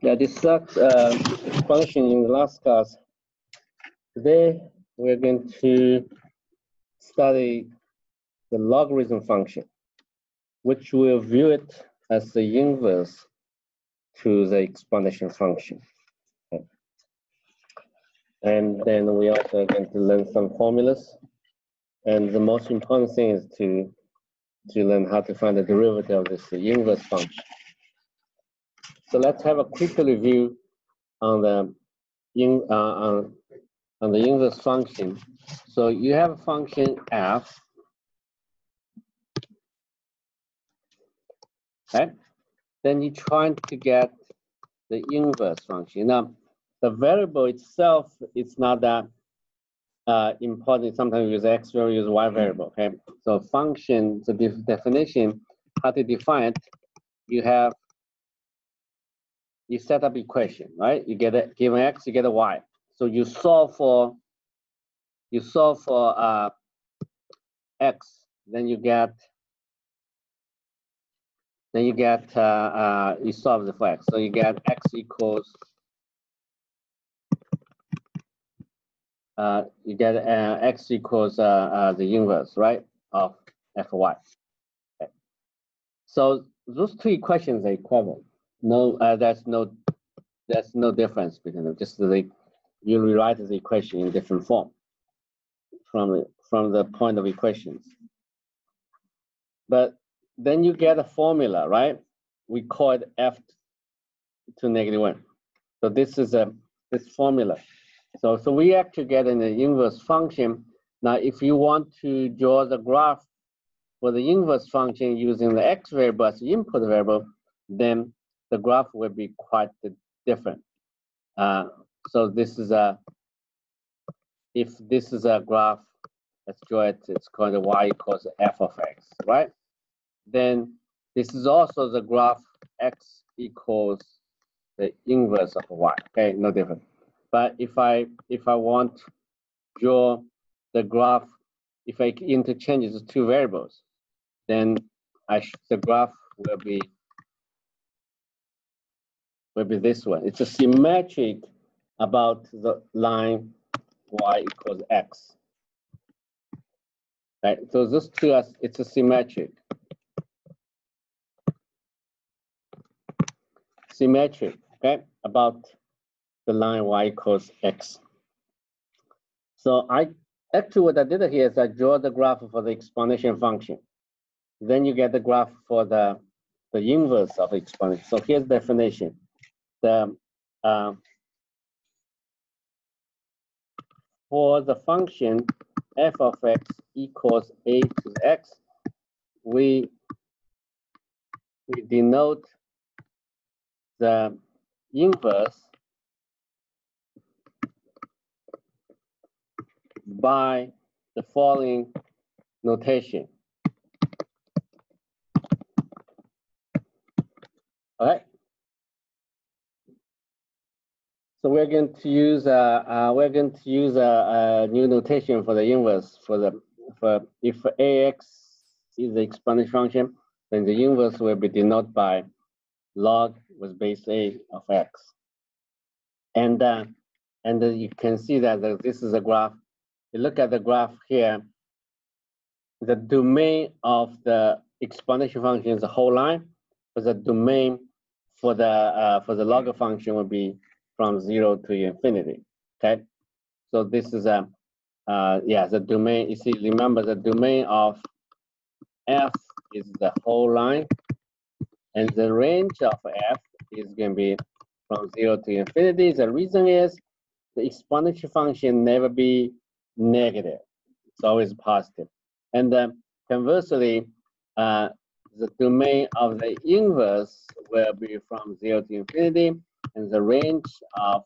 Yeah, this function in the last class. Today we're going to study the logarithm function, which will view it as the inverse to the exponential function. Okay. And then we also are going to learn some formulas. And the most important thing is to learn how to find the derivative of this inverse function. So let's have a quick review on the inverse function. So you have a function f, okay? Then you're trying to get the inverse function. Now, the variable itself is not that important. Sometimes we use x variable, use y variable, okay? So function, the definition, how to define it, you set up equation, right? You get a given x, you get a y. So you solve for x, then you solve the for x. So you get x equals x equals the inverse, right, of fy. Okay. So those two equations are equivalent. No, there's no difference between them. Just you rewrite the equation in different form from the point of equations. But then you get a formula, right? We call it f to -1. So this is this formula. So we actually get an inverse function. Now, if you want to draw the graph for the inverse function using the x variable as the input variable, then the graph will be quite different. So this is if this is a graph, let's draw it. It's called y equals f of x, right? Then this is also the graph x equals the inverse of y. Okay, no different. But if I want to draw the graph, if I interchange the two variables, then the graph will be this one. It's a symmetric about the line y equals x. Right. So those two it's a symmetric. Okay, about the line y equals x. So actually what I did here is I draw the graph for the exponential function. Then you get the graph for the inverse of exponential. So here's the definition. For the function f of x equals a to the x, we denote the inverse by the following notation. All right. So we're going to use a new notation for the inverse if ax is the exponential function, then the inverse will be denoted by log with base a of x. And you can see that this is a graph. You look at the graph here. The domain of the exponential function is the whole line, but the domain for the log function will be from 0 to infinity. Okay, so this is the domain. You see, remember the domain of f is the whole line, and the range of f is going to be from 0 to infinity. The reason is the exponential function never be negative; it's always positive. And conversely, the domain of the inverse will be from 0 to infinity, and the range of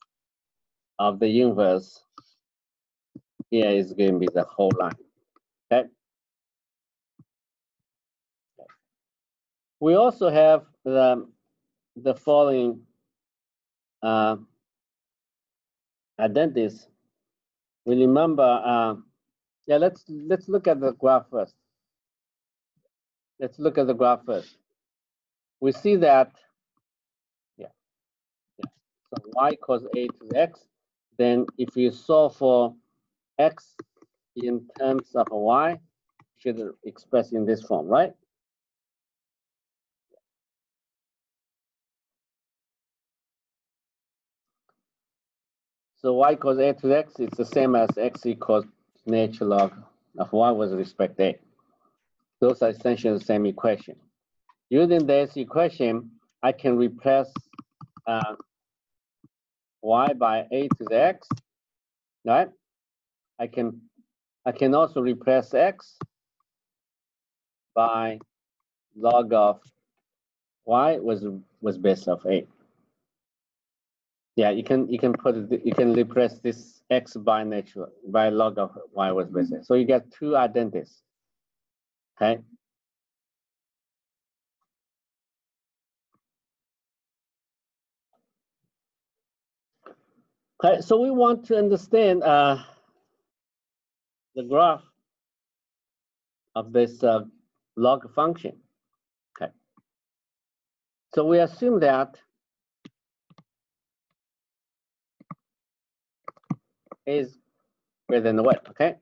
the inverse here is going to be the whole line. Okay. We also have the following identities. We remember. Let's look at the graph first. Let's look at the graph first. We see that. So y equals a to the x. Then if you solve for x in terms of y, should express in this form, right? So y equals a to the x, it's the same as x equals natural log of y with respect to a. Those are essentially the same equation. Using this equation, I can replace y by a to the x, right? I can also replace x by log of y was base of a. Yeah, you can replace this x by log of y was base a. So you get two identities. Okay. Okay, so we want to understand the graph of this log function. Okay. So we assume that a is greater than 1, okay?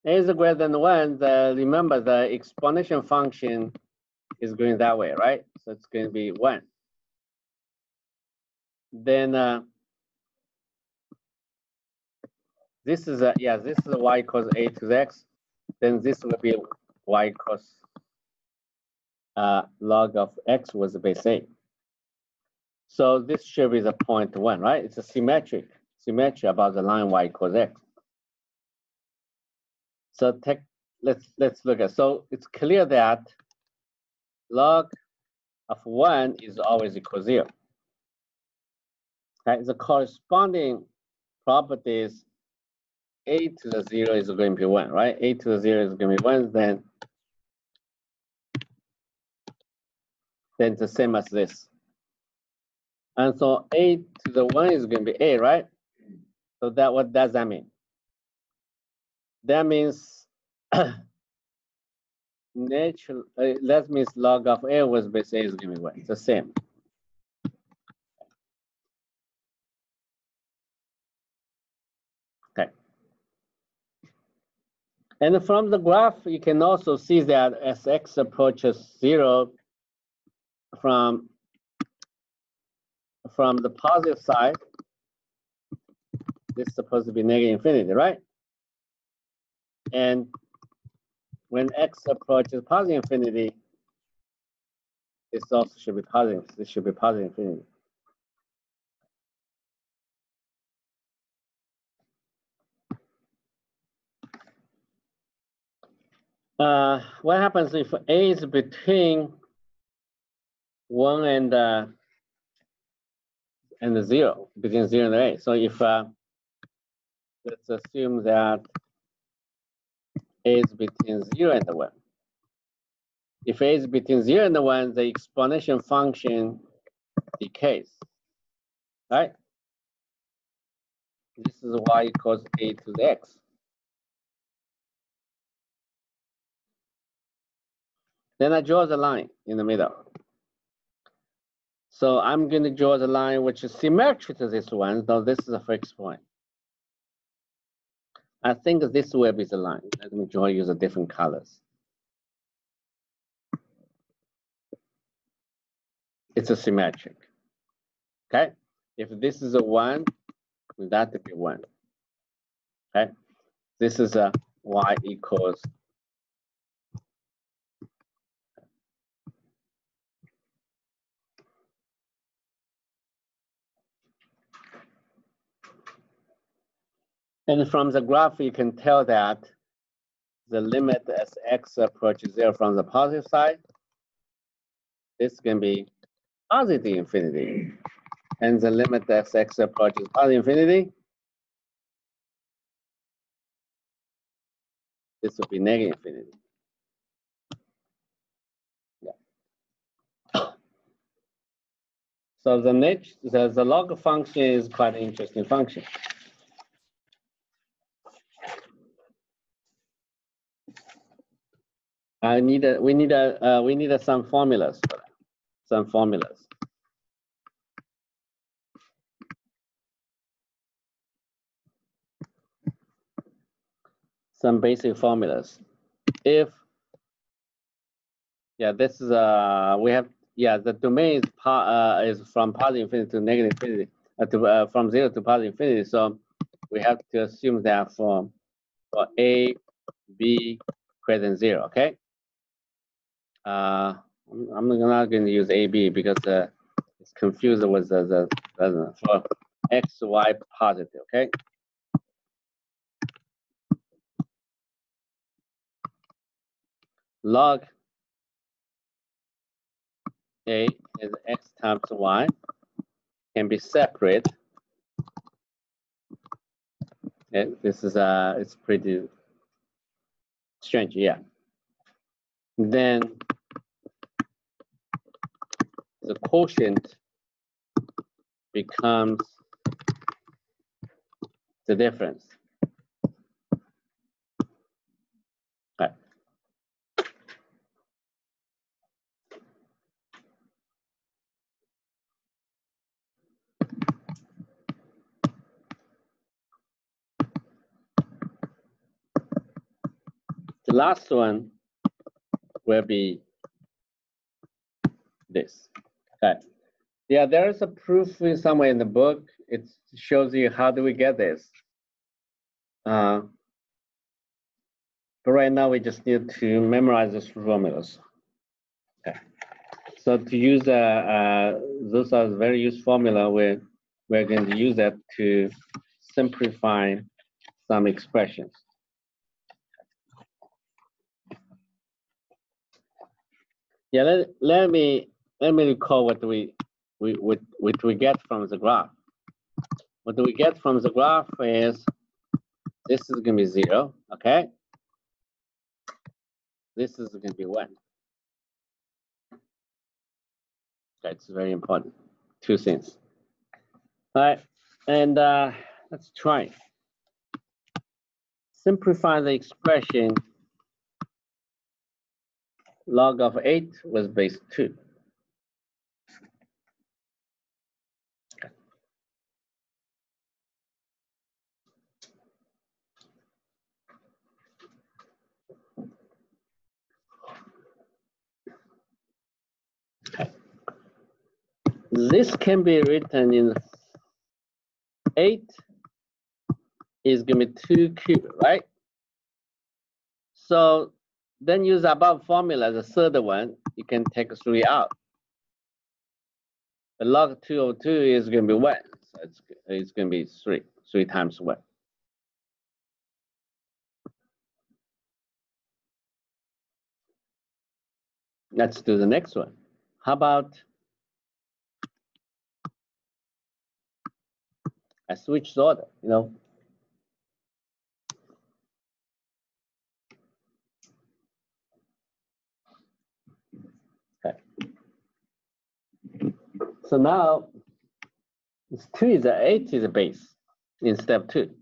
A is greater than 1, remember the exponential function is going that way, right? So it's going to be 1. Then this is a y equals a to the x. Then this will be y equals log of x with the base a. So this should be the point 1, right? It's a symmetry about the line y equals x. So let's look at. So it's clear that log of 1 is always equal to 0. Okay, the corresponding properties a to the 0 is going to be 1, right? A to the 0 is going to be 1, then it's the same as this. And so a to the 1 is going to be a, right? So what does that mean? That means that means log of a with base a is going to be 1. It's the same. Okay. And from the graph, you can also see that as x approaches 0 from the positive side, this is supposed to be negative infinity, right? And when x approaches positive infinity, this also should be positive. This should be positive infinity. What happens if a is between 1 and the 0, between 0 and a? So if let's assume that a is between 0 and 1. If a is between 0 and 1, the exponential function decays, right? This is y equals a to the x. Then I draw the line in the middle. So I'm going to draw the line which is symmetric to this one, though this is a fixed point. I think this will be the line. Let me draw you the different colors. It's a symmetric. Okay? If this is a 1, that would be 1. Okay? This is a y equals. And from the graph, you can tell that the limit as x approaches 0 from the positive side, this can be positive infinity. And the limit as x approaches positive infinity, this would be negative infinity. Yeah. So the log function is quite an interesting function. We need some formulas for that. Some formulas. some basic formulas. If this is we have the domain is from positive infinity to negative infinity, from 0 to positive infinity. So we have to assume that for a, b greater than 0. Okay. I'm not going to use a, b because it's confused with the for x, y positive. Okay. Log a is x times y, can be separate. Okay, this is it's pretty strange, yeah. Then the quotient becomes the difference. Okay. The last one will be this. Okay. Yeah, there is a proof somewhere in the book. It shows you how do we get this. But right now we just need to memorize those formulas. Okay. So to use those are very useful formula. We're going to use that to simplify some expressions. Yeah, let me recall what we get from the graph. What we get from the graph is this is going to be 0, okay? This is going to be 1. Okay, it's very important. Two things. All right, and let's try. Simplify the expression log of 8 with base 2. Okay. This can be written in 8 is going to be 2 cubed, right? So then use above formula, the third one, you can take 3 out. The log 2 of 2 is going to be 1. So it's going to be 3 times 1. Let's do the next one. How about I switch the order, you know? Okay. So now it's 2 is 8 is a base in step 2.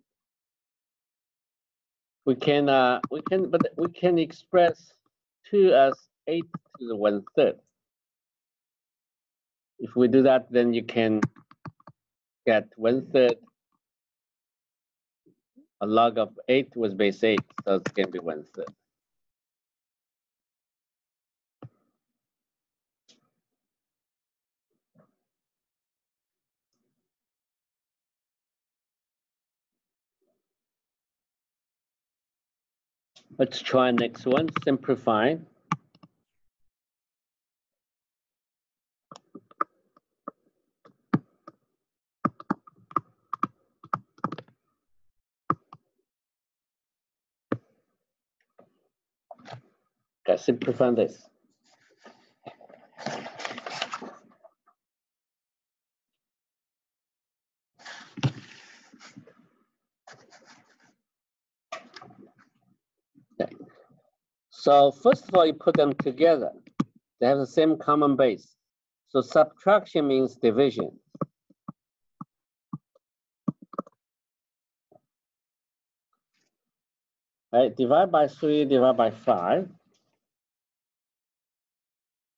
We can express 2 as 8 to the 1/3. If we do that, then you can get 1/3. A log of 8 was base 8, so it's going to be 1/3. Let's try next one, simplify. Okay, simplify this. Okay. So first of all, you put them together. They have the same common base. So subtraction means division. Right, divide by 3, divide by 5.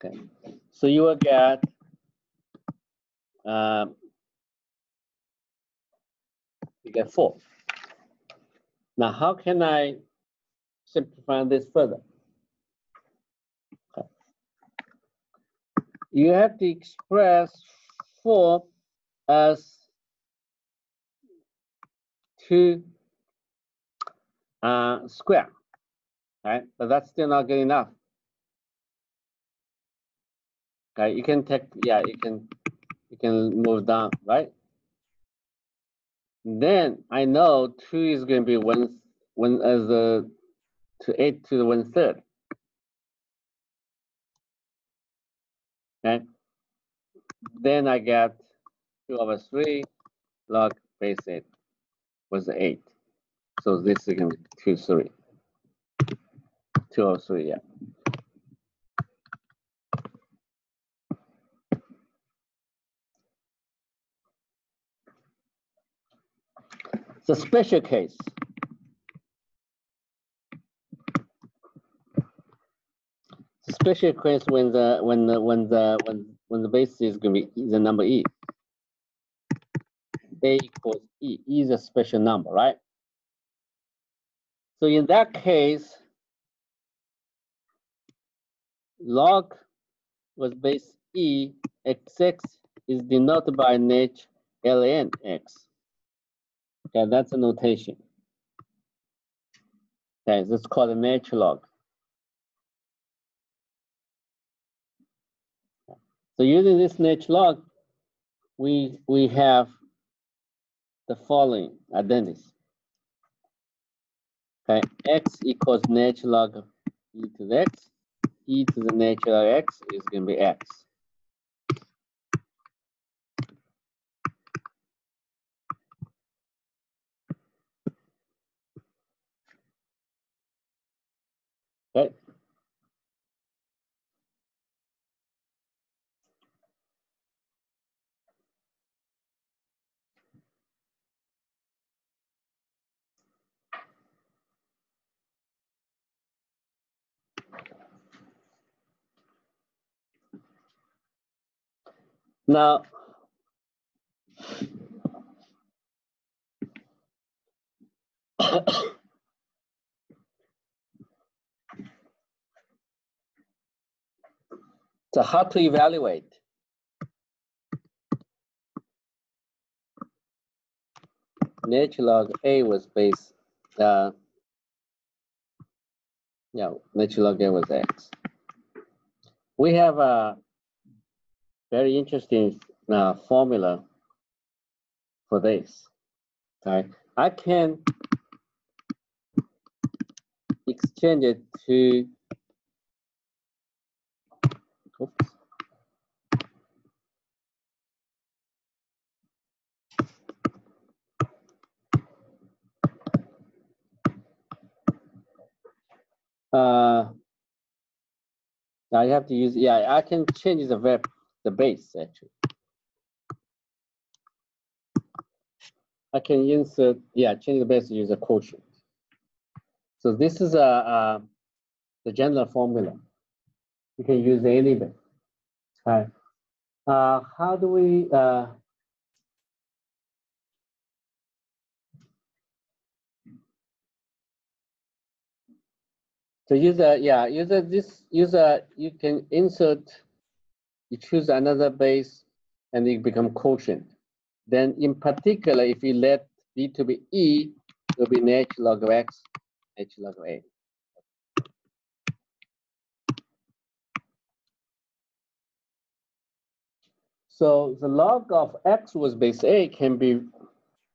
Okay, so you will get you get 4. Now, how can I simplifying this further. Okay. You have to express 4 as 2 square, right? But that's still not good enough. Okay, you can take, yeah, you can move down, right? Then I know 2 is going to be 1 as the to 8 to the 1/3. Okay. Then I get 2/3 log base 8 was 8. So this is going to be 2/3. 2/3, yeah. It's a special case. It's a special case when the base is going to be the number e. A equals e. E is a special number, right? So in that case, log was base e, xx is denoted by nat ln x. Okay, that's a notation. Okay, that's called a natural log. So using this natural log, we have the following identities. Okay, x equals natural log of e to the x. E to the natural log x is going to be x. Okay. Now, so how to evaluate? Natural log A was base, natural log A was x. We have a very interesting formula for this. Okay, I can exchange it to, oops. I have to use, yeah, I can change the base actually. I can insert, yeah, change the base to use a quotient. So this is the general formula. You can use any base. Okay. How do we, so you can insert, you choose another base and it become quotient. Then in particular, if you let B to be E, it will be natural log of X, natural log of A. So the log of X was base A can be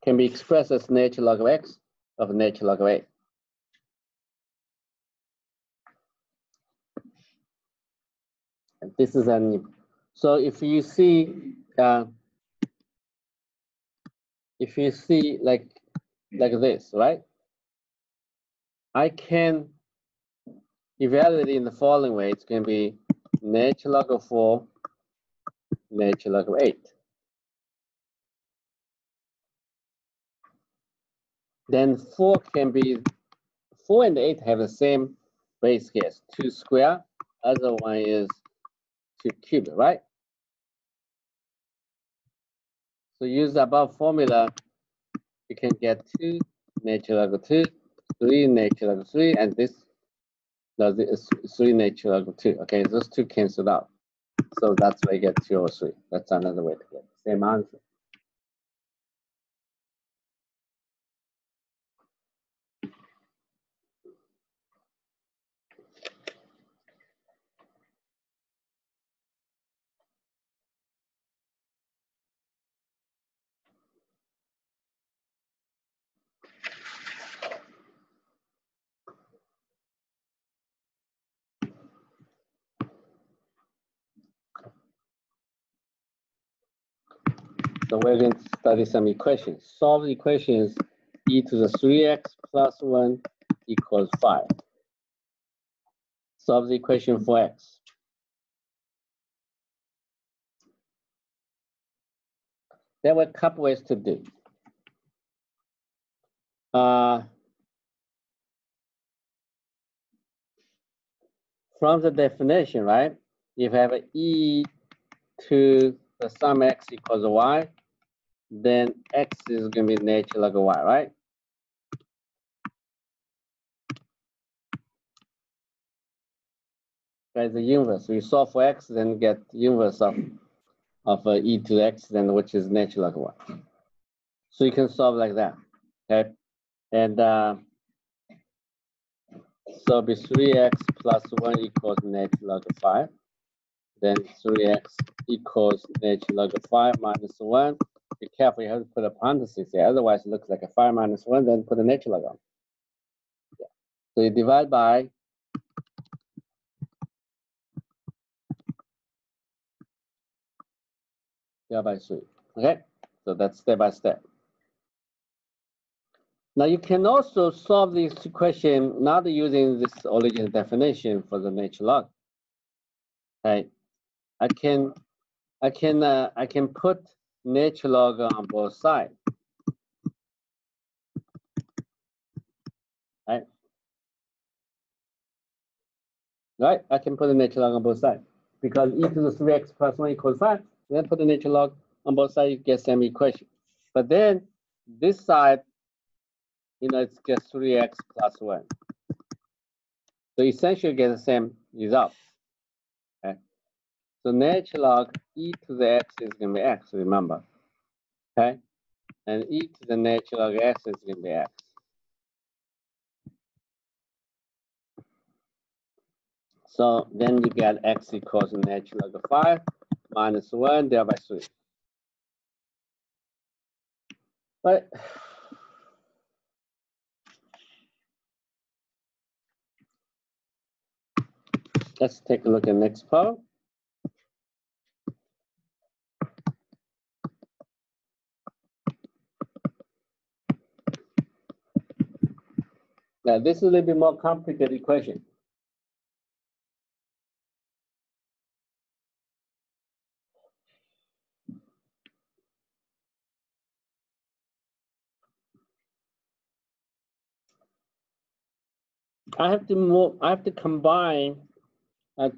expressed as natural log of X of natural log of A. And this is so if you see like this, right? I can evaluate it in the following way. It's going to be natural log of 4, natural log of 8. Then 4 and 8 have the same base case, 2 square. Other one is 2 cubed, right? So use the above formula, you can get 2 natural log of 2 3 natural log 3, and this is 3 natural log 2. Okay, those two cancel out. So that's why you get 2 over 3. That's another way to get the same answer. So we're going to study some equations. Solve the equations e to the 3x plus 1 equals 5. Solve the equation for x. There were a couple ways to do. From the definition, right? If you have a e to the sum x equals y, then x is going to be natural log y, right? That's the inverse. We solve for x, then get inverse of e to the x, then which is natural log y. So you can solve like that, okay? And so be 3x plus 1 equals natural log 5. Then 3x equals natural log 5 minus 1. Be careful, you have to put a parenthesis here, otherwise it looks like a 5 minus 1, then put a natural log on. Yeah. So you divide by by 3. Okay, so that's step by step. Now you can also solve this equation not using this original definition for the natural log. Okay, I can put natural log on both sides. Right? I can put a natural log on both sides because e to the 3x plus 1 equals 5. Then put the natural log on both sides, you get the same equation. But then this side, it's just 3x plus 1. So essentially you get the same result. Okay? So natural log e to the x is going to be x, remember. Okay? And e to the natural log x is going to be x. So then you get x equals natural log of 5 minus 1 divided by 3. But let's take a look at next part. Now this is a little bit more complicated equation. I have to combine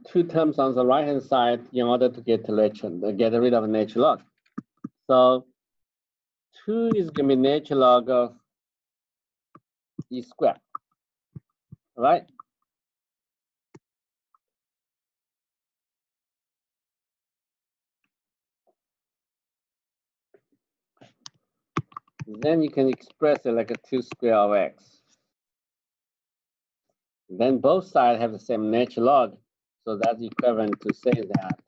two terms on the right hand side in order to get rid of natural log. So 2 is going to be natural log of e squared, right? Then you can express it like a 2 square of x. Then both sides have the same natural log, so that's equivalent to say that.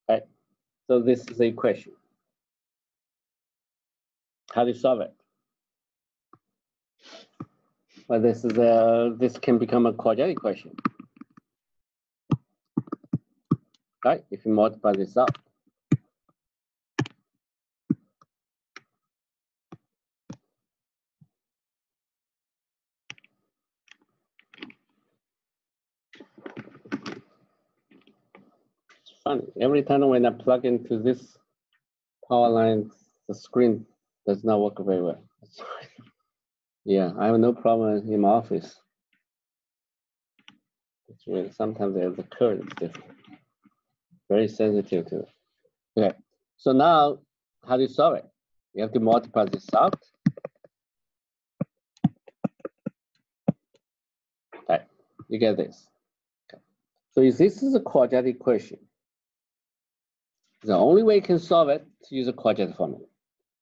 Okay, so this is the equation. How do you solve it? Well, this can become a quadratic equation. Right? If you multiply this out. Funny. Every time when I plug into this power line, the screen does not work very well. Yeah, I have no problem in my office. It's weird. Sometimes the current is different. Very sensitive to it. Okay, so now how do you solve it? You have to multiply this out. You get this. Okay. So if this is a quadratic equation, the only way you can solve it is to use a quadratic formula.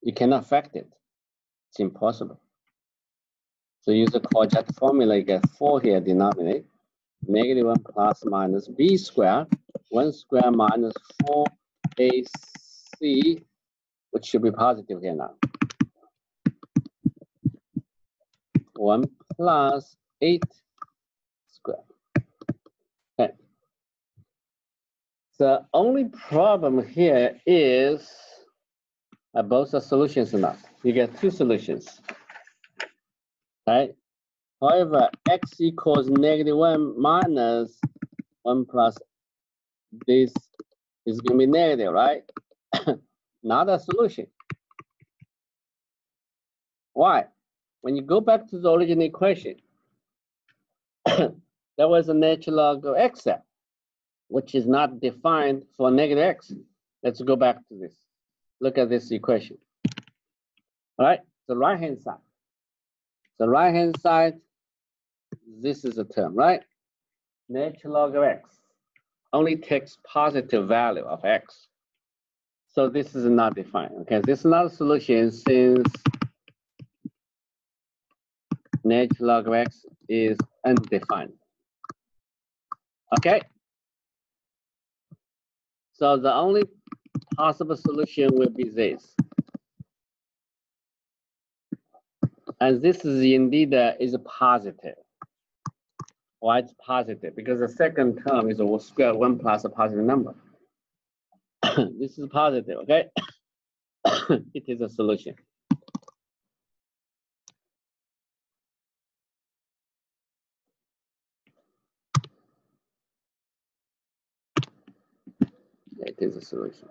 You cannot factor it. It's impossible. So use a quadratic formula, you get 4 here denominator, -1 plus minus b squared, 1 squared minus 4ac, which should be positive here now. 1 plus 8 squared. Okay. The only problem here is both are solutions enough. You get 2 solutions. Right? However, x equals -1 minus 1 plus this is going to be negative, right? Not a solution. Why? When you go back to the original equation, there was a natural log of x there, which is not defined for -x. Let's go back to this. Look at this equation. All right, the right-hand side. The right-hand side, this is a term, right? Natural log of x only takes positive value of x. So this is not defined, okay? This is not a solution since natural log of x is undefined. Okay? So the only possible solution will be this. And this is indeed is a positive. Why it's positive? Because the second term is a square 1 plus a positive number. This is positive, okay? It is a solution. It is a solution.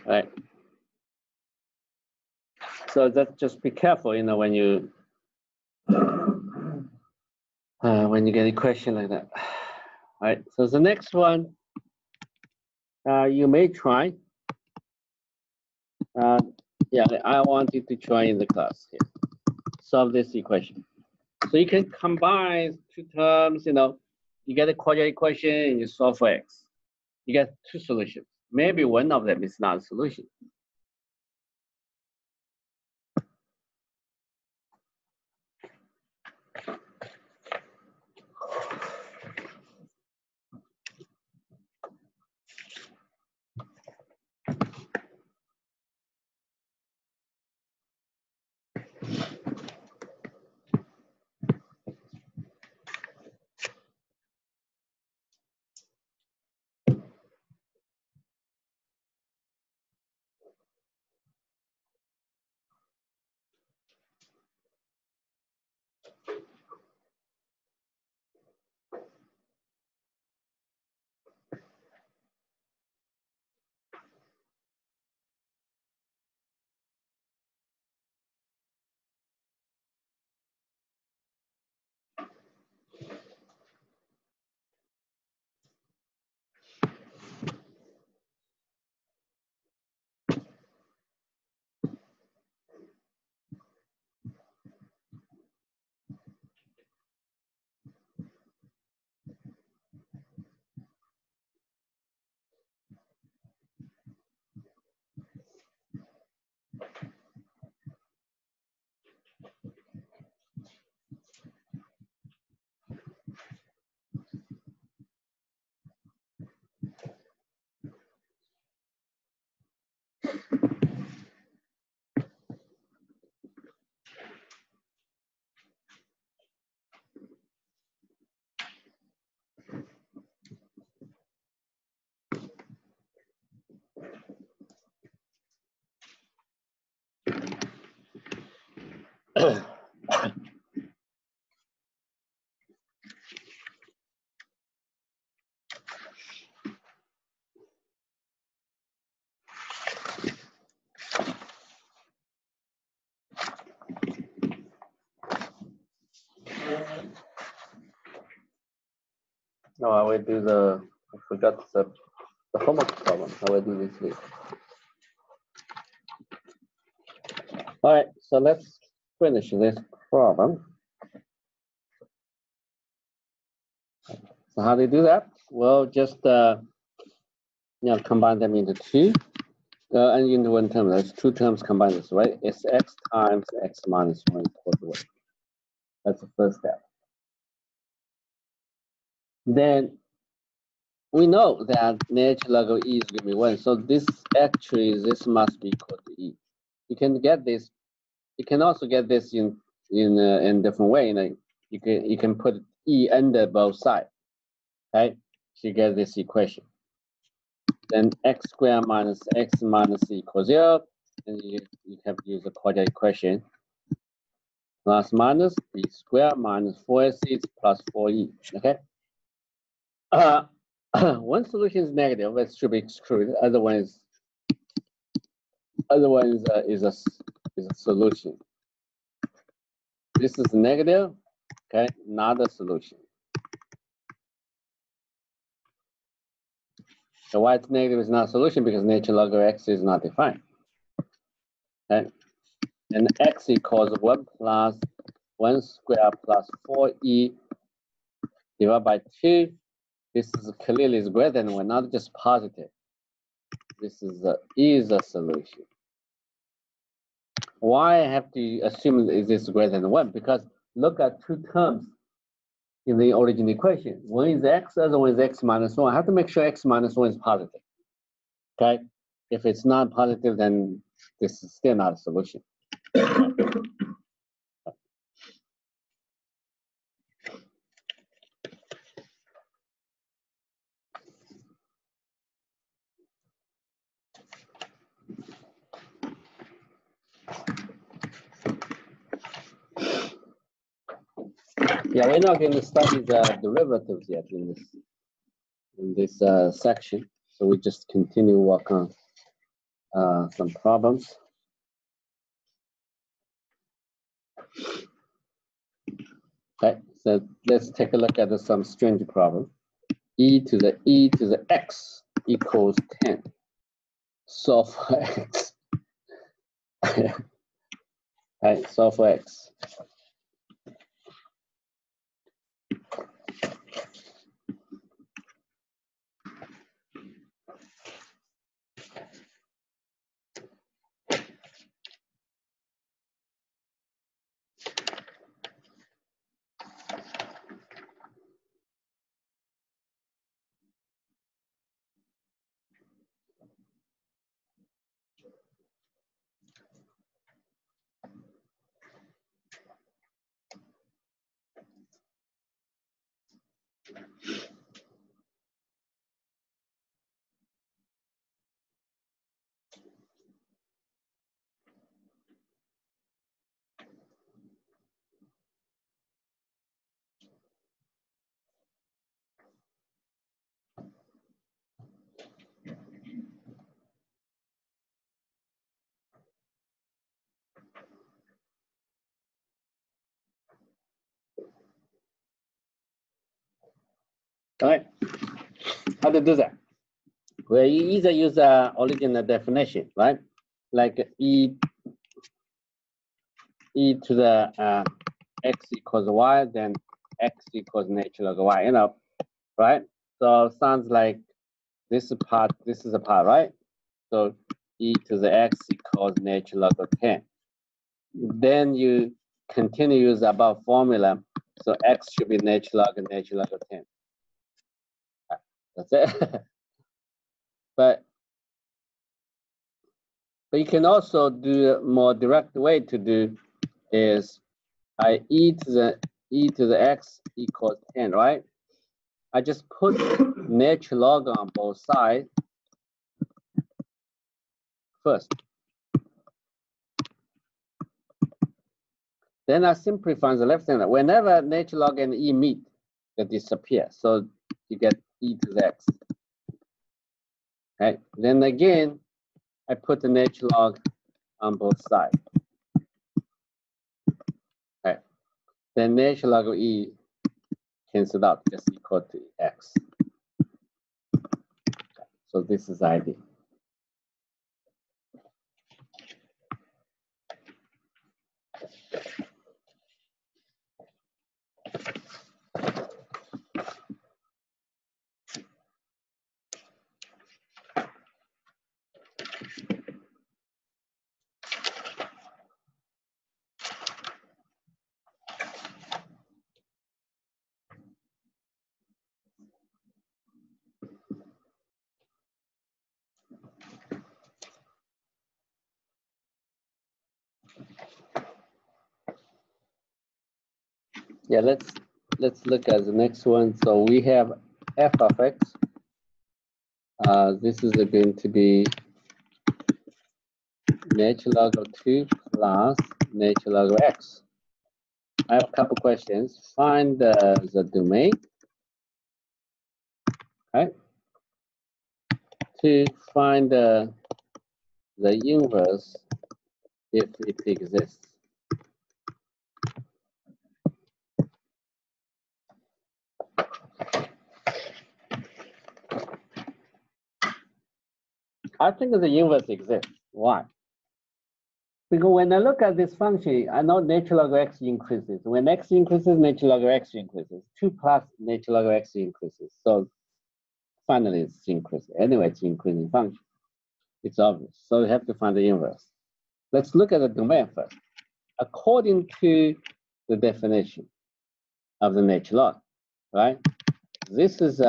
All right. So that just be careful, you know, when you get a question like that. All right. So the next one, you may try. Yeah, I want you to try in the class here. Solve this equation. So you can combine 2 terms, you know, you get a quadratic equation and you solve for x. You get 2 solutions. Maybe one of them is not a solution. No, I will do I forgot the homework problem. I will do this later. All right, so let's finish this problem. So how do you do that? Well, just combine them into two and into one term. There's two terms combined, this right? It's x times x minus 1 equal to 1. That's the first step. Then we know that natural log of e is going to be 1. So this must be equal to e. You can get this. You can also get this in different way. You can put e under both sides. Okay, so you get this equation. Then x squared minus x minus e equals 0, and you have to use the quadratic equation. Plus minus b squared minus 4ac plus 4e. Okay. One solution is negative, it should be excluded. Other one is a solution. This is negative, okay, not a solution. So why it's negative is not a solution? Because natural log of x is not defined. Okay, and x equals 1 plus 1 squared plus 4e divided by 2. This is clearly is greater than 1, not just positive. This is a solution. Why I have to assume is this greater than 1? Because look at two terms in the original equation. One is x, the other one is x minus 1. I have to make sure x minus 1 is positive. Okay? If it's not positive, then this is still not a solution. Yeah, we're not going to study the derivatives yet in this section, so we just continue work on some problems. Okay, so let's take a look at some strange problem. E to the x equals 10. Solve for x. Right, solve for x. All right, how to do that? Well, you either use the original definition, right? Like e to the x equals y, then x equals natural log of y, right? So sounds like this is a part, right? So e to the x equals natural log of 10. Then you continue use the above formula. So x should be natural log of 10. That's it. But you can also do a more direct way to do is e to the x equals 10, right? I just put natural log on both sides first. Then I simplify the left hand. Whenever natural log and e meet, they disappear. So you get e to the x. Okay. Then again, I put the natural log on both sides. Okay. Then natural log of e cancels out, just equal to x. Okay. So this is the idea. Yeah, let's look at the next one. So we have f of x. This is going to be natural log of 2 plus natural log of x. I have a couple questions. Find the domain, right? To find the inverse if it exists. I think the inverse exists. Why? Because when I look at this function, I know natural log of x increases. When x increases, natural log of x increases. 2 plus natural log of x increases. So finally, it's increasing. Anyway, it's increasing function. It's obvious. So we have to find the inverse. Let's look at the domain first. According to the definition of the natural log, right? This is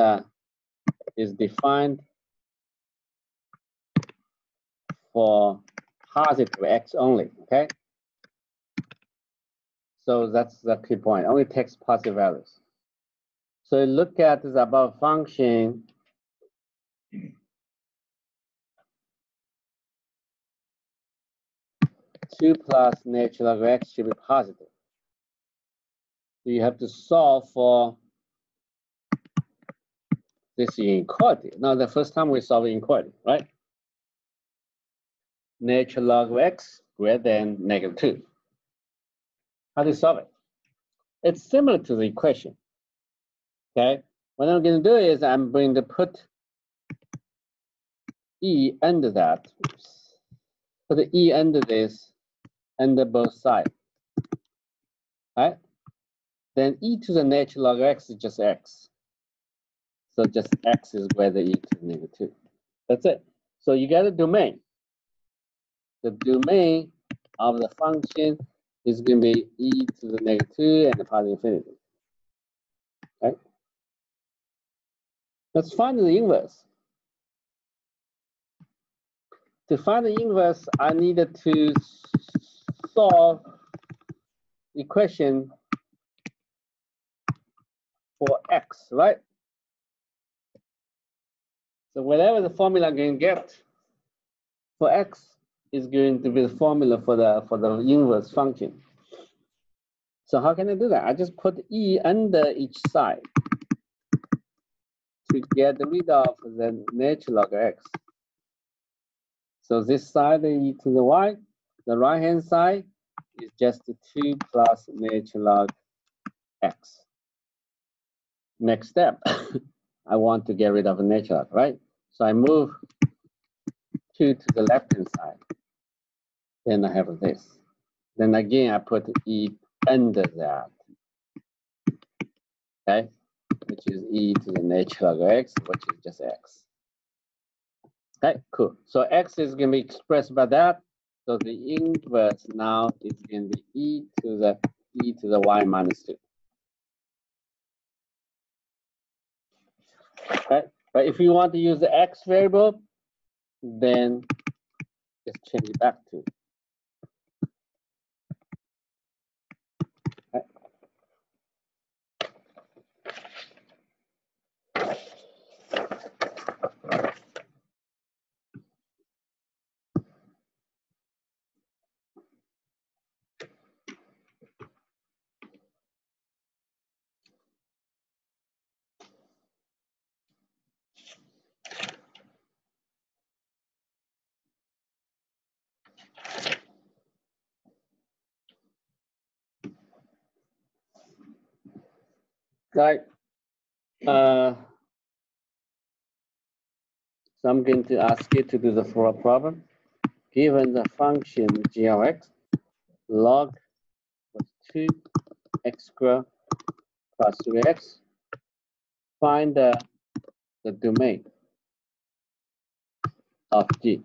defined for positive x only, okay? So that's the key point. Only takes positive values. So look at the above function. 2 plus natural log of x should be positive. So you have to solve for this inequality. Now, the first time we solve inequality, right? Natural log of x greater than -2. How do you solve it? It's similar to the equation. Okay. What I'm going to do is I'm going to put e under that. Oops. Put the e under this, under both sides. Right? Then e to the natural log of x is just x. So just x is greater than e to the -2. That's it. So you get a domain. The domain of the function is going to be e to the -2 and the positive infinity. Right? Let's find the inverse. To find the inverse, I needed to solve the equation for x, right? So whatever the formula I'm going to get for x is going to be the formula for the inverse function. So how can I do that? I just put e under each side to get rid of the natural log of x. So this side e to the y, the right hand side is just 2 plus natural log x. Next step, I want to get rid of the natural log, right? So I move 2 to the left hand side. Then I have this. Then again, I put e under that, okay? Which is e to the natural log of x, which is just x. Okay, cool. So x is going to be expressed by that. So the inverse now is going to be e to the y minus 2. Okay, but if you want to use the x variable, then just change it back to. Okay. Right. So I'm going to ask you to do the follow-up problem. Given the function g of x, log was 2 x squared plus 3x. Find the domain of G.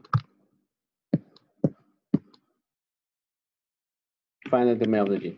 Find the domain of the G.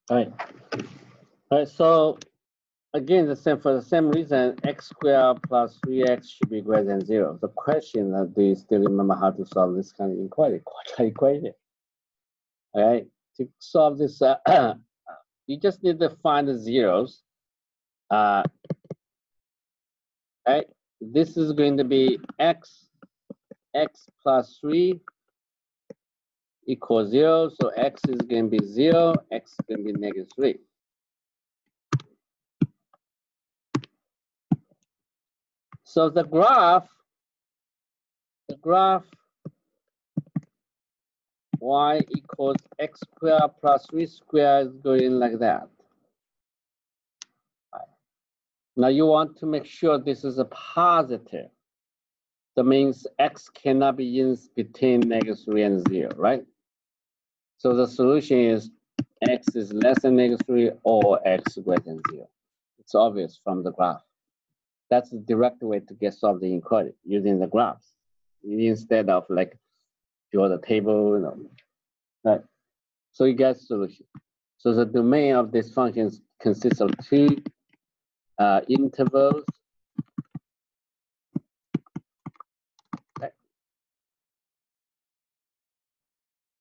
All right. All right. So again, for the same reason, x squared plus 3x should be greater than 0. The question is, do you still remember how to solve this kind of quadratic equation? All right. To solve this, you just need to find the zeros. Right. This is going to be x plus 3 equals 0. So x is going to be 0. X is going to be negative 3. So the graph y equals x squared plus 3 squared is going like that. Now you want to make sure this is a positive. That means x cannot be in between negative 3 and 0, right? So the solution is x is less than negative 3 or x greater than 0. It's obvious from the graph. That's the direct way to get solved the inequality using the graphs instead of like draw the table, right? So you get solution. So the domain of this function consists of two intervals. Okay.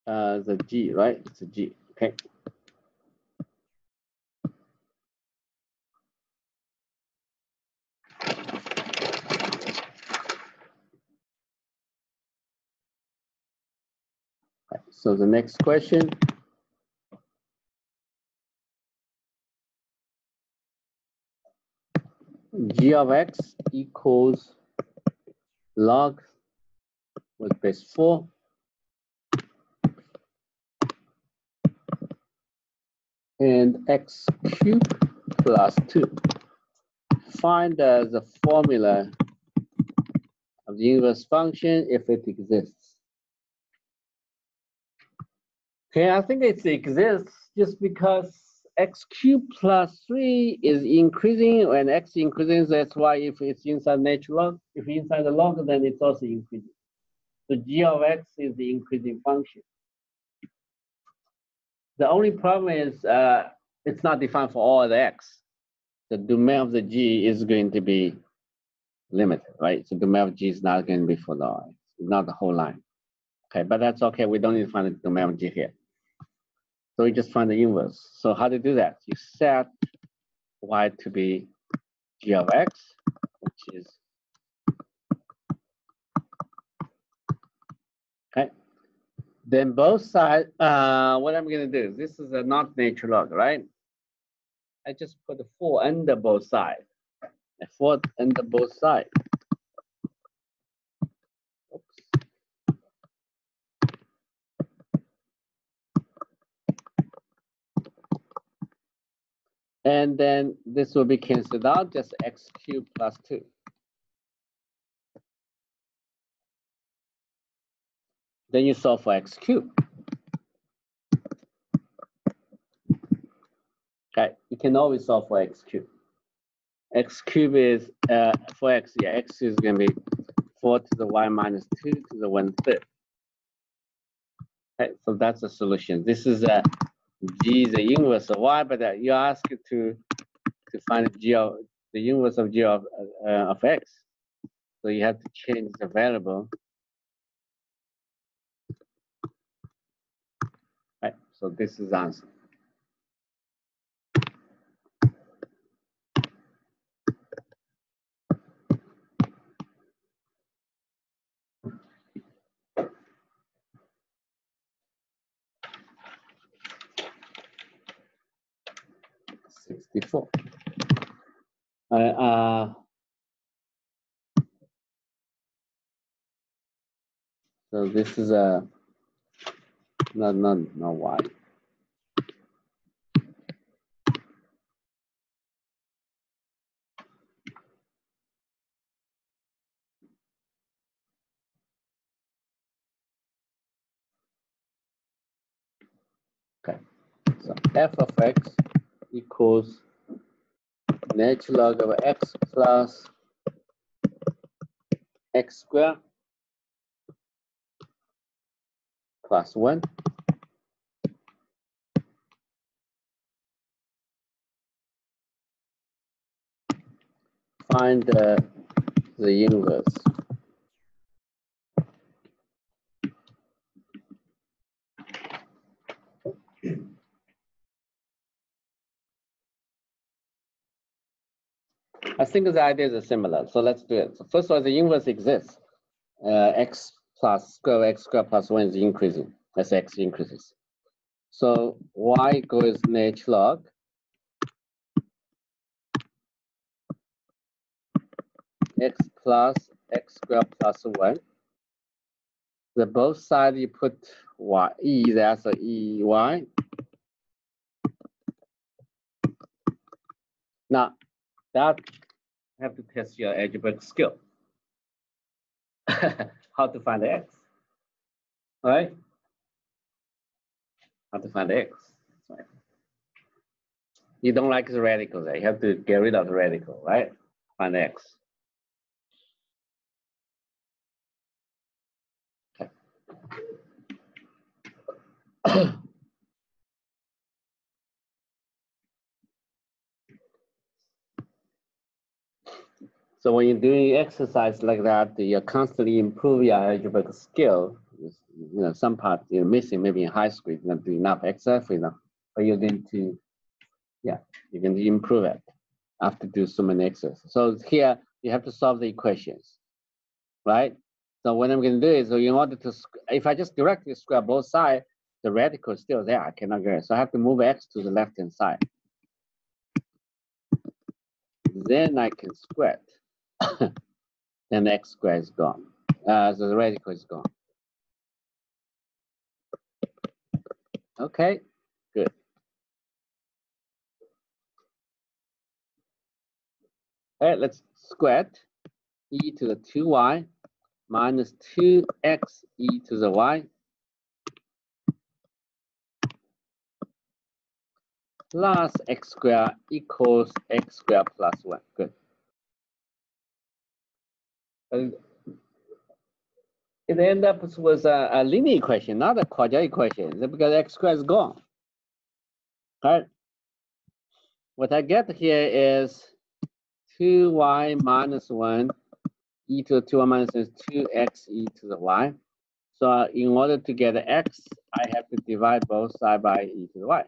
The G, right? It's a G. Okay. So the next question. G of x equals log with base 4 and x cubed plus 2. Find the formula of the inverse function if it exists. Okay, I think it exists just because x cubed plus 3 is increasing and x increasing. That's why if it's inside natural log, if inside the log, then it's also increasing. So g of x is the increasing function. The only problem is it's not defined for all the x. The domain of the g is going to be limited, right? So the domain of g is not going to be for the not the whole line. Okay, but that's okay. We don't need to find the domain of g here. So we just find the inverse. So how to do that? You set y to be g of x, which is, okay. Then both sides, what I'm gonna do, this is a not natural log, right? I just put the 4 under both sides. 4 under both sides. Oops. And then this will be canceled out, just x cubed plus 2. Then you solve for x cubed. Okay, you can always solve for x cubed. X cubed is, for x, yeah, x is going to be 4 to the y minus 2 to the 1/3. Okay, so that's the solution. This is g is the inverse of y, but you ask it to find g of the inverse of g of x. So you have to change the variable. Right, so this is the answer. So this is a not y. Okay, so f of x equals natural log of x plus x squared plus 1. Find the inverse. I think the ideas are similar, so let's do it. So first of all, the inverse exists. X plus square x squared plus 1 is increasing as x increases. So y equals natural log x plus x squared plus 1. The both sides you put y, e there, so e y. Now that you have to test your algebraic skill. How to find the x, right? How to find the x, right? You don't like the radical there. You have to get rid of the radical, right? Find the x. Okay. So when you're doing exercise like that, you constantly improve your algebraic skill. You know, some part you're missing, maybe in high school, you're not doing enough exercise, you know, but you're going to, yeah, you're going to improve it after do so many exercises. So here you have to solve the equations, right? So what I'm going to do is, so in order to, if I just directly square both sides, the radical is still there. I cannot get it. So I have to move x to the left-hand side. Then I can square it. Then x squared is gone. So the radical is gone. Okay, good. All right, let's square it. E to the 2y minus 2x e to the y plus x squared equals x squared plus 1. Good. It ends up with a linear equation, not a quadratic equation, because x squared is gone. All right. What I get here is 2y minus 1 e to the 2y minus 1 is 2x e to the y. So in order to get x, I have to divide both sides by e to the y.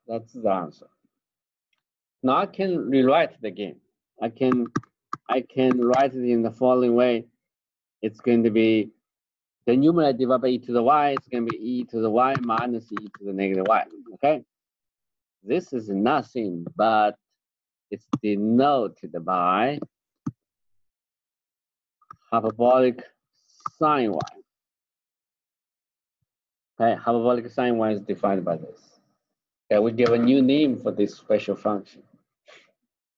That's the answer. Now I can rewrite it again. I can write it in the following way. It's going to be the numerator divided by e to the y. It's going to be e to the y minus e to the negative y. Okay. This is nothing but it's denoted by hyperbolic sine y. Okay, hyperbolic sine y is defined by this. Okay, we give a new name for this special function.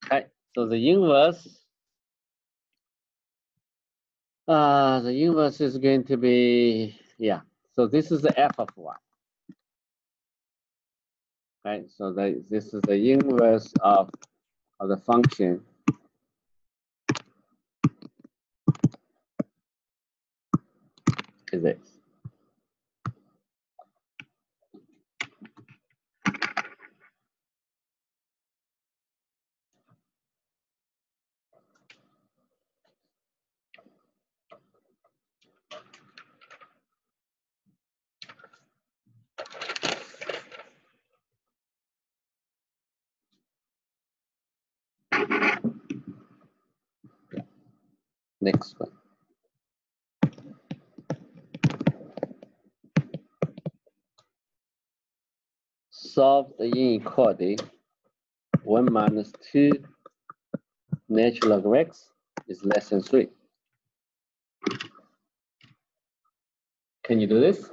Okay, so the inverse is going to be, yeah, so this is the f of y. Okay, so this is the inverse of the function is this. Next one. Solve the inequality 1 minus 2 natural log of x is less than 3. Can you do this?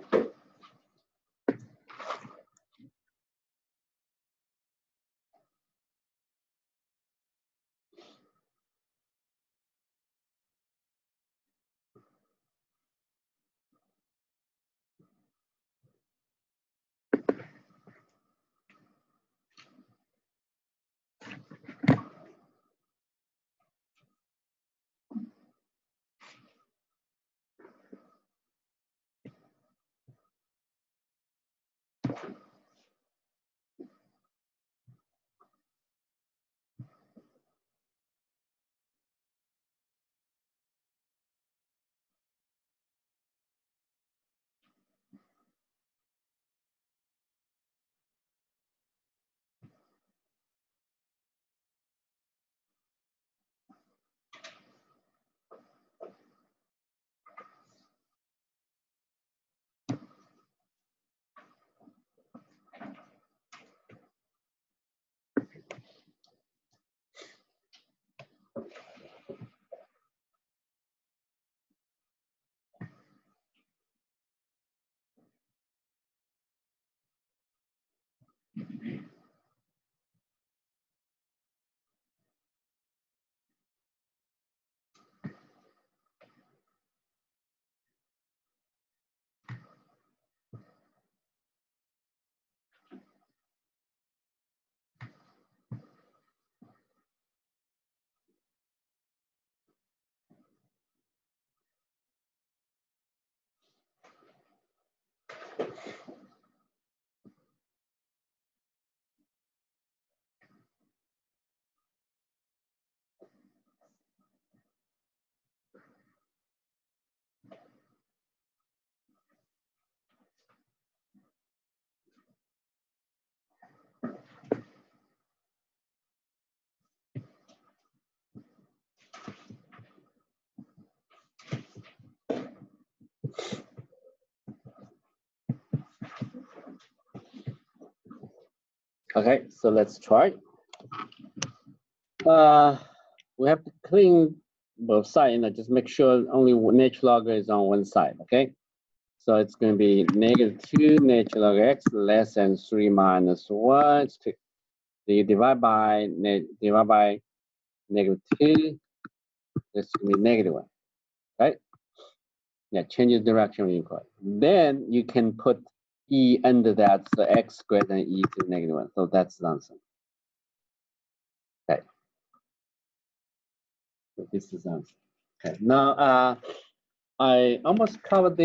Okay, so let's try. We have to clean both sides and just make sure only natural log is on one side, okay? So it's going to be -2 natural log x less than 3 minus 1. So you divide by -2, this will be -1, right? Yeah, change the direction of equal. Then you can put e under that, so x greater than e to the -1. So that's the answer. Okay. So this is the answer. Okay. Now I almost covered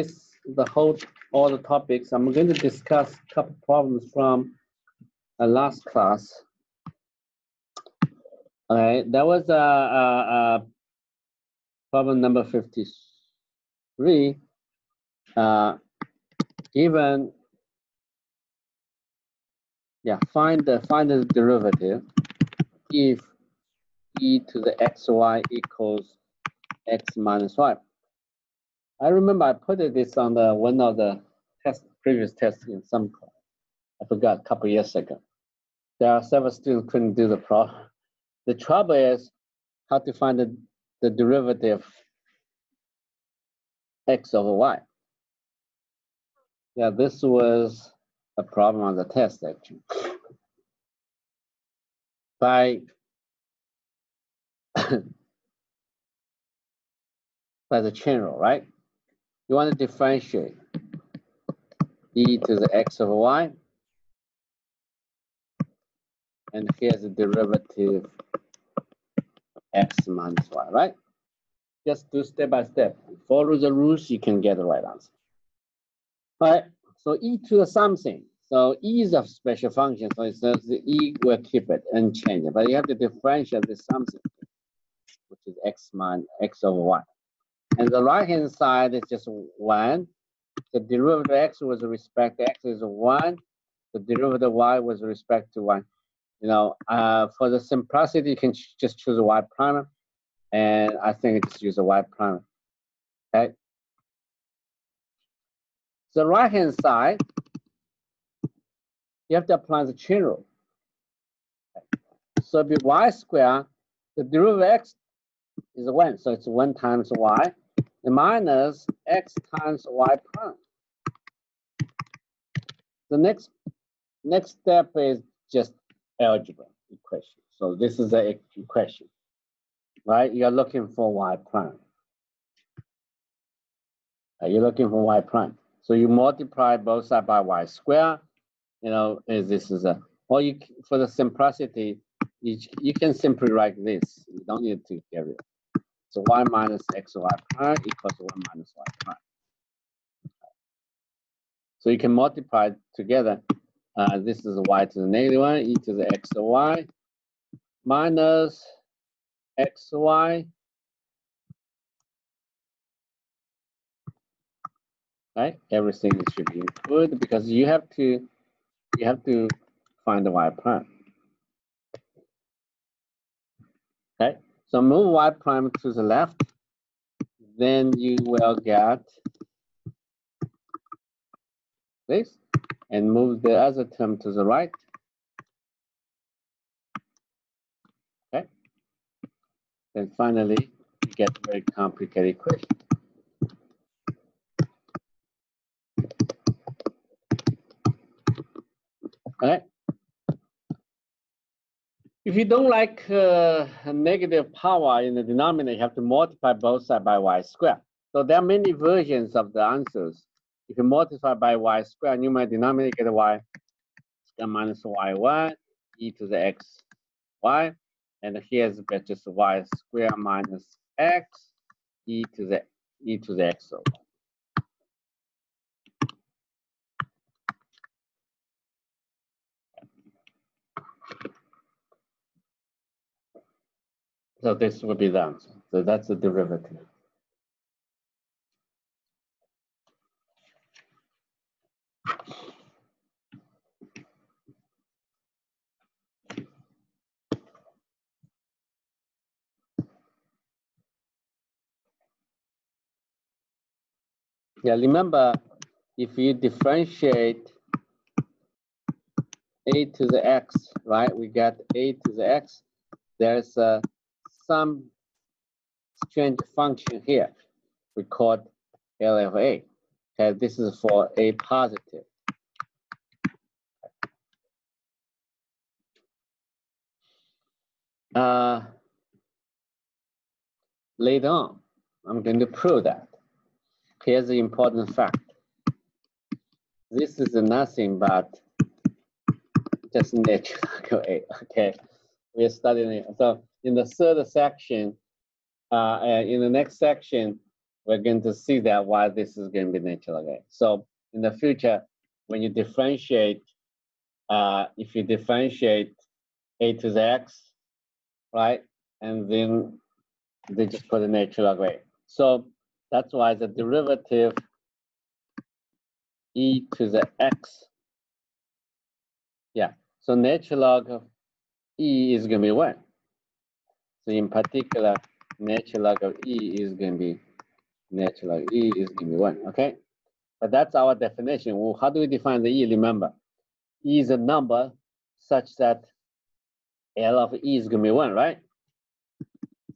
all the topics. I'm going to discuss a couple problems from last class. All right, that was problem number 53. Given, yeah, find the derivative if e to the xy equals x minus y. I remember I put this on the one of the previous tests in some class. I forgot a couple years ago. There are several students couldn't do the problem. The trouble is how to find the derivative x over y. Yeah, this was a problem on the test actually. By the chain rule, right? You want to differentiate e to the x over y, and here's the derivative x minus y, right? Just do step by step. Follow the rules, you can get the right answer. All right, so e to the something. So e is a special function, so it says the e will keep it unchanged, but you have to differentiate this something, which is x minus x over y. And the right-hand side is just 1. The derivative x with respect to x is 1. The derivative y with respect to 1. You know, for the simplicity, you can just choose a y prime, and I think just use a y prime. Okay. The right-hand side, you have to apply the chain rule. So it'll be y squared, the derivative x is 1, so it's 1 times y, and minus x times y prime. The next step is just algebra equation. So this is the equation, right? You're looking for y prime. You're looking for y prime. So you multiply both sides by y squared. You know, this is a, or you, for the simplicity, you can simply write this. You don't need to get rid. So y minus xy prime equals 1 minus y prime. So you can multiply together. This is y to the negative 1, e to the x to y minus xy. Right? Everything should be included because you have to find the y prime. Okay, so move y prime to the left, then you will get this, and move the other term to the right. Okay, then finally you get a very complicated equation. Okay. If you don't like a negative power in the denominator, you have to multiply both sides by y squared. So there are many versions of the answers. If you multiply by y squared, numerator denominator get y squared minus y1 e to the x y, and here's just y squared minus x e to the x over. So this would be the answer. So that's the derivative. Yeah, remember, if you differentiate a to the x, right? We got a to the x. There's some strange function here. We call L of a. Okay, this is for a positive. Later on, I'm going to prove that. Here's the important fact. This is nothing but just natural A. Okay, we're studying it. So in the third section, in the next section, we're going to see that why this is going to be natural A. So in the future, when you differentiate, if you differentiate a to the x, right, and then they just put a natural log A. So that's why the derivative e to the x, yeah. So natural log of E is going to be 1. So in particular, natural log of E is going to be natural log E is going to be 1. Okay, but that's our definition. Well, how do we define the E? Remember, E is a number such that L of E is going to be 1, right?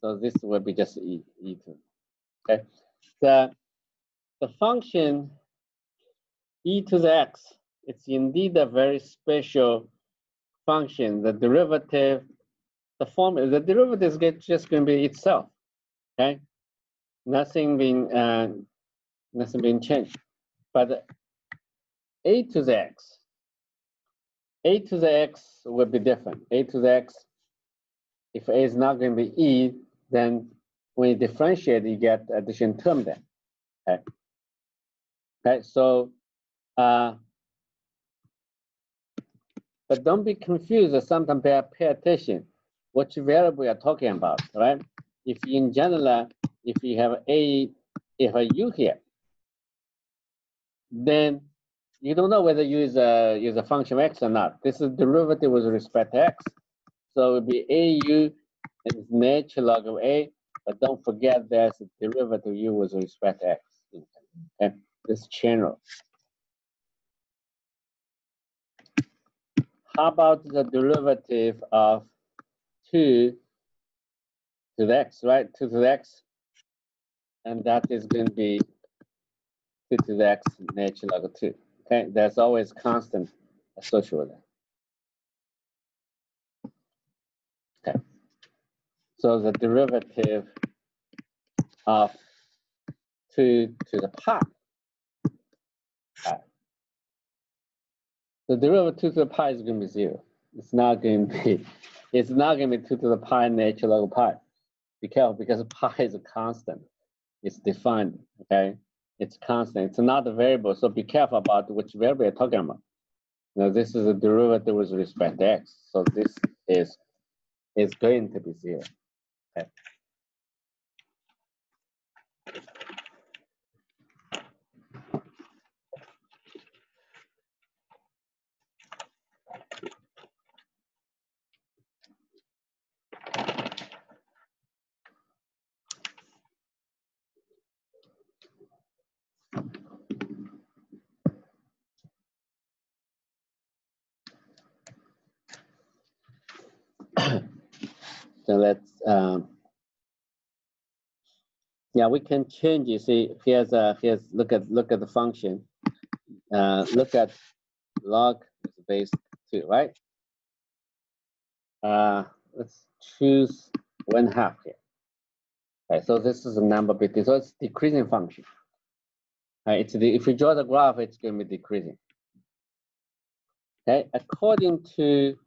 So this will be just E2. Okay, the function e to the x, it's indeed a very special function. The derivative, the derivative is just going to be itself. Okay, nothing being changed. But a to the x will be different. A to the x, if a is not going to be e, then when you differentiate, you get addition term there. Okay. Okay. So, but don't be confused. Sometimes pay attention which variable you're talking about, right? If in general, if you have a u here, then you don't know whether u is a function of x or not. This is derivative with respect to x. So it would be au is natural log of a, but don't forget there's a derivative u with respect to x. Okay, this general. How about the derivative of 2 to the x, right? 2 to the x, and that is going to be 2 to the x natural log of 2. Okay, there's always constant associated with that. Okay, so the derivative of 2 to the pi. The derivative of 2 to the pi is going to be 0. It's not going to be 2 to the pi natural log of pi. Be careful because pi is a constant. It's defined. Okay, it's constant. It's not a variable. So be careful about which variable you're talking about. Now this is a derivative with respect to x. So this is going to be 0. Okay. So let's yeah, we can change. You see, here's look at the function. Look at log base 2, right? Let's choose 1/2 here. Okay, so this is a number between, so it's decreasing function. Right, if you draw the graph, it's going to be decreasing. Okay, according to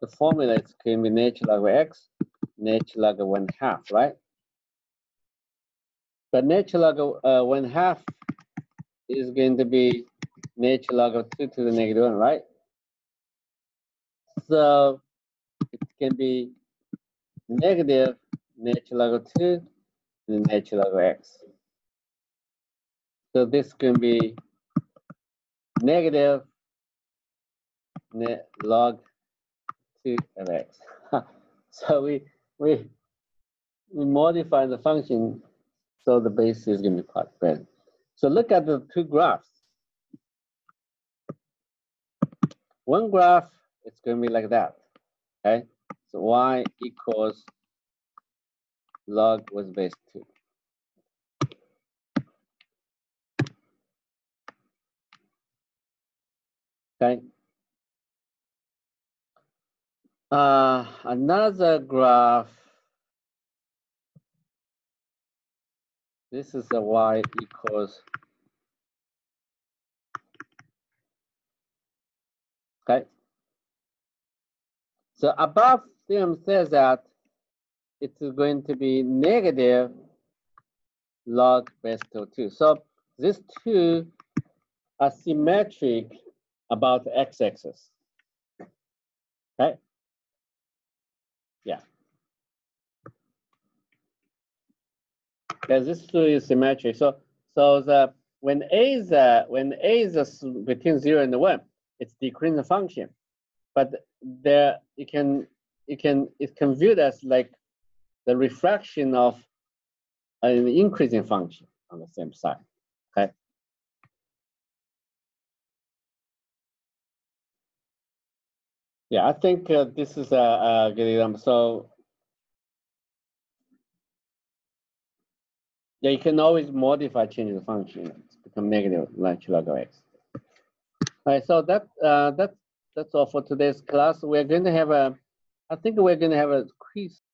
the formula, it's going to be natural log of x, natural log of 1/2, right? But natural log of 1/2 is going to be natural log of 2 to the negative 1, right? So it can be negative natural log of 2 to the natural log of x. So this can be negative log 2 of x. So we modify the function so the base is going to be quite better. So look at the two graphs. One graph, it's going to be like that. Okay, so y equals log with base 2. Okay. Another graph. This is a y equals. Okay. So above theorem says that it's going to be negative log base 2. So these two are symmetric about the x-axis. Okay. Yeah. Because this two is symmetric. So when a is between 0 and 1, it's decreasing the function. But there you can it can view as like the refraction of an increasing function on the same side. Okay. Yeah, I think this is a good example. So yeah, you can always modify, change the function to become negative, like log of x. All right, so that's all for today's class. We're going to have I think we're going to have a quiz